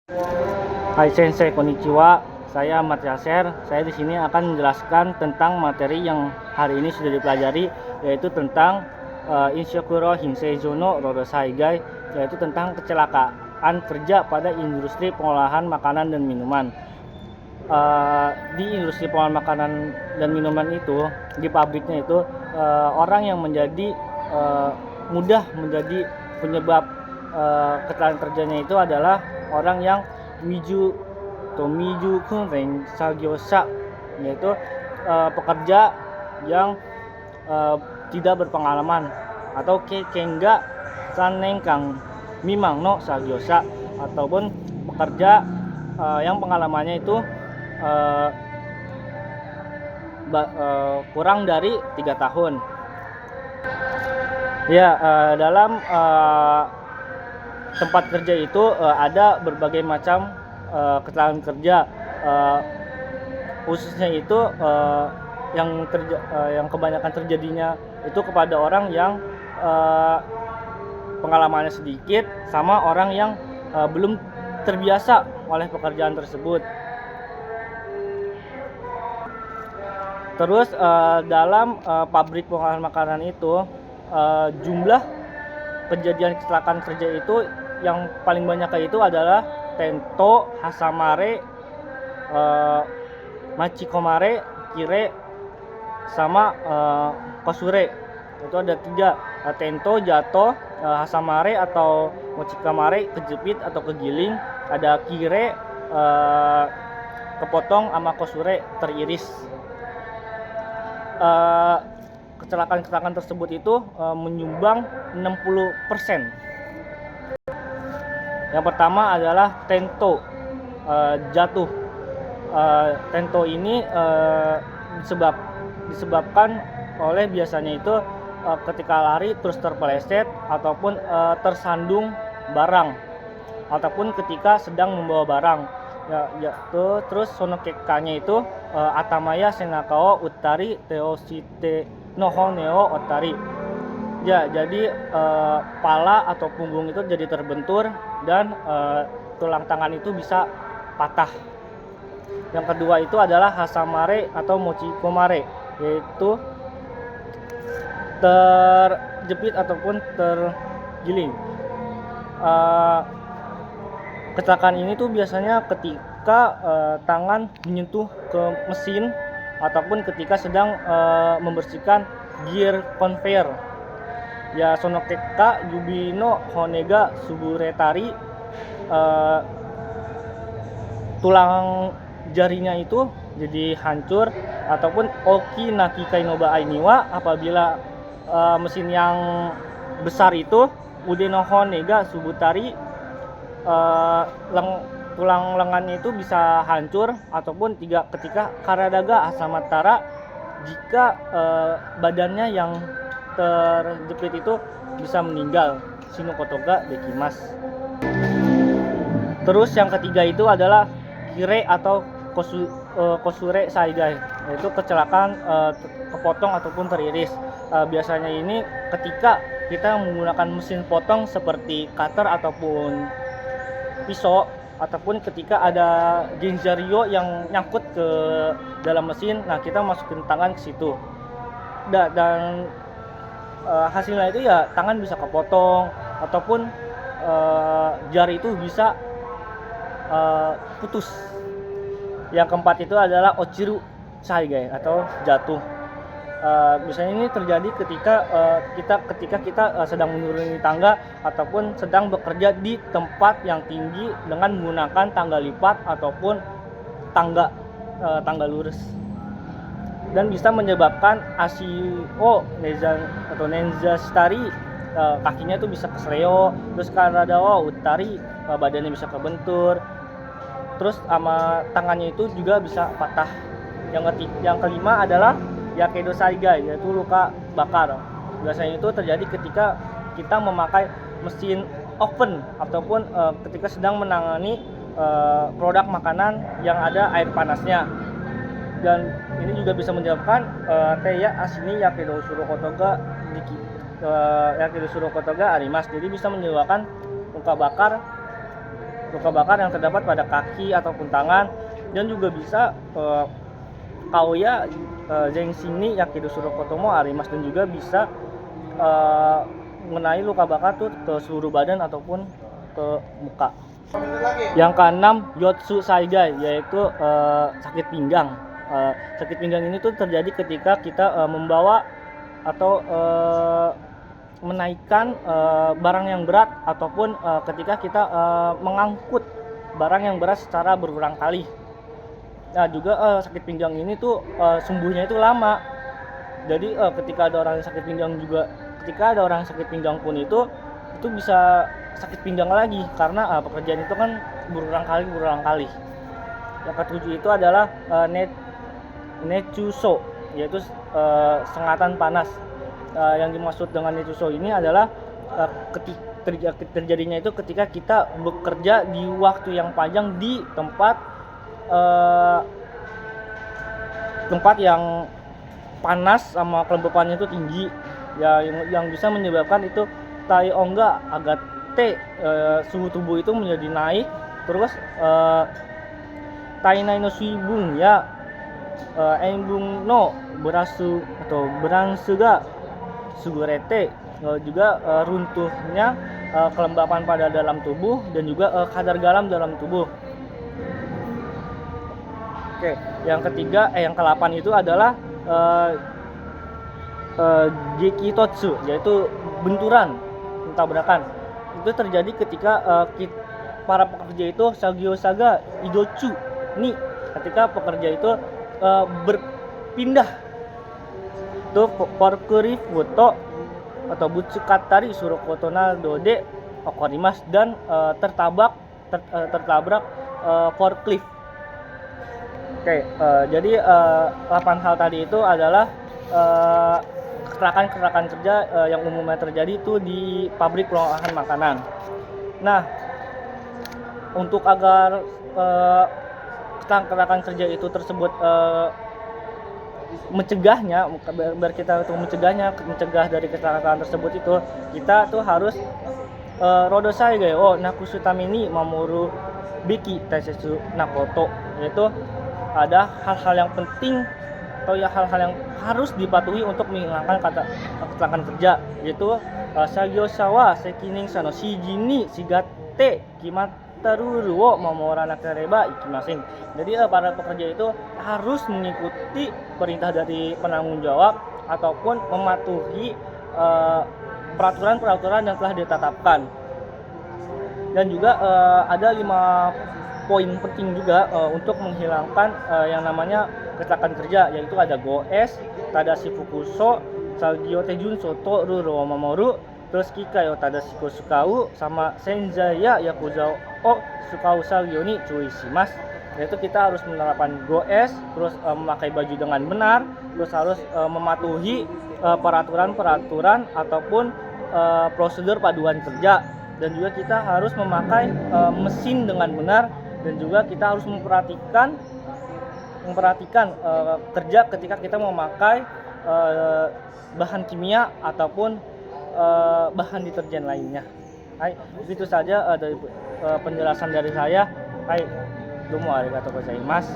Hai Sensei, konnichiwa. Saya Ahmad Yasser. Saya di sini akan menjelaskan tentang materi yang hari ini sudah dipelajari, yaitu tentang Inshokuro Hinseijo no Rodosaigai, yaitu tentang kecelakaan kerja pada industri pengolahan makanan dan minuman. Di industri pengolahan makanan dan minuman itu, di pabriknya itu, orang yang menjadi mudah menjadi penyebab kecelakaan kerjanya itu adalah orang yang miju kuren sagyosha, yaitu pekerja yang tidak berpengalaman, atau kenga sanengkang mimang no sagyosha, ataupun pekerja yang pengalamannya itu kurang dari 3 tahun. Ya, dalam tempat kerja itu ada berbagai macam kecelakaan kerja, khususnya itu yang kebanyakan terjadinya itu kepada orang yang pengalamannya sedikit, sama orang yang belum terbiasa oleh pekerjaan tersebut. Terus dalam pabrik pengolahan makanan itu, jumlah kejadian kecelakaan kerja itu yang paling banyak itu adalah tento, hasamare, machikomare, kire, sama kosure. Itu ada 3. Tento jatuh, hasamare atau mochikamare kejepit atau kegiling, ada kire kepotong, sama kosure teriris. Kecelakaan-kecelakaan tersebut itu menyumbang 60%. Yang pertama adalah tento, jatuh. Tento ini disebabkan oleh biasanya itu ketika lari terus terpeleset, ataupun tersandung barang, ataupun ketika sedang membawa barang. Terus sonokekanya itu atamaya senakao utari teoshite no honeo otari. Ya, jadi pala atau punggung itu jadi terbentur, dan tulang tangan itu bisa patah. Yang kedua itu adalah hasamare atau mochikomare, yaitu terjepit ataupun tergiling. Kecelakaan ini tuh biasanya ketika tangan menyentuh ke mesin, ataupun ketika sedang membersihkan gear conveyor. Ya, sonokeka yubino honega suburetari, tulang jarinya itu jadi hancur, ataupun oki naki kainoba ainiwa, apabila mesin yang besar itu udeno honega subutari, tulang lengannya itu bisa hancur, ataupun ketika karadaga asamatara, jika badannya yang terjepit itu bisa meninggal. Shinokotoga dekimas. Terus yang ketiga itu adalah kire atau kosure saigai, yaitu kecelakaan kepotong ataupun teriris. Biasanya ini ketika kita menggunakan mesin potong seperti cutter ataupun pisau, ataupun ketika ada genjario yang nyangkut ke dalam mesin, nah kita masukin tangan ke situ, dan hasilnya itu ya tangan bisa kepotong, ataupun jari itu bisa putus. Yang keempat itu adalah ochiru saigai atau jatuh. Biasanya ini terjadi ketika kita sedang menuruni tangga, ataupun sedang bekerja di tempat yang tinggi dengan menggunakan tangga lipat ataupun tangga lurus, dan bisa menyebabkan asio atau nenza shitari, kakinya tuh bisa kesleo, terus karada wa utari, badannya bisa kebentur, terus sama tangannya itu juga bisa patah. Yang kelima adalah yakedo saigai, yaitu luka bakar. Biasanya itu terjadi ketika kita memakai mesin oven, ataupun ketika sedang menangani produk makanan yang ada air panasnya. Dan ini juga bisa menyebabkan teya asini yakedo surokotoga arimas. Jadi bisa menyebabkan luka bakar luka bakar yang terdapat pada kaki ataupun tangan, dan juga bisa kaoya zenshin ni yakido surokotomo arimasu, dan juga bisa mengenai luka bakar tuh ke seluruh badan ataupun ke muka. Yang keenam, yotsu saigai, yaitu sakit pinggang. Sakit pinggang ini tuh terjadi ketika kita membawa atau menaikkan barang yang berat, ataupun ketika kita mengangkut barang yang berat secara berulang kali. Nah, juga sakit pinggang ini tuh sembuhnya itu lama. Jadi ketika ada orang yang sakit pinggang juga, ketika ada orang yang sakit pinggang pun itu bisa sakit pinggang lagi, karena pekerjaan itu kan berulang kali. Yang ketujuh itu adalah nechuso, yaitu sengatan panas. Yang dimaksud dengan nechuso ini adalah terjadinya itu ketika kita bekerja di waktu yang panjang di tempat yang panas sama kelembapannya itu tinggi, ya, yang bisa menyebabkan itu tai ongga agate, suhu tubuh itu menjadi naik. Terus tainai no suibun ya enbun no berasu atau beransu ga sugurete, juga runtuhnya kelembapan pada dalam tubuh, dan juga kadar garam dalam tubuh. Oke, yang ketiga, yang ke-8 itu adalah gekitotsu, yaitu benturan, tabrakan. Itu terjadi ketika para pekerja itu sagyo-saga idochu ni, ketika pekerja itu berpindah to forklift foto atau butsukatari surokoto nado de okorimas, dan tertabrak forklift. Oke, jadi 8 hal tadi itu adalah kecelakaan kerja yang umumnya terjadi itu di pabrik pengolahan makanan. Nah, untuk agar kecelakaan kerja itu tersebut mencegah dari kecelakaan tersebut itu, kita tuh harus rodosai ga o nakusu tameni mamoru biki taisetsu nakoto, yaitu ada hal-hal yang penting atau ya hal-hal yang harus dipatuhi untuk menghilangkan kecelakaan kerja, yaitu sagyosa wa sekiningsha no shiji ni shigate kimataru wo mamoranakireba ikimasen. Jadi para pekerja itu harus mengikuti perintah dari penanggung jawab ataupun mematuhi peraturan-peraturan yang telah ditetapkan. Dan juga ada 5 poin penting juga untuk menghilangkan yang namanya kecelakaan kerja, yaitu ada goes, tadashi fukuso, sagyo tejun soto ruro mamoru, terus kikai o tadashi sukau, sama senzaya yakuza o sukau sagyo ni cui shimasu. Yaitu kita harus menerapkan goes, terus memakai baju dengan benar, terus harus mematuhi peraturan-peraturan ataupun prosedur paduan kerja, dan juga kita harus memakai mesin dengan benar, dan juga kita harus memperhatikan kerja ketika kita memakai bahan kimia ataupun bahan deterjen lainnya. Hai, itu saja dari penjelasan dari saya. Hai, domo arigatou gozaimasu.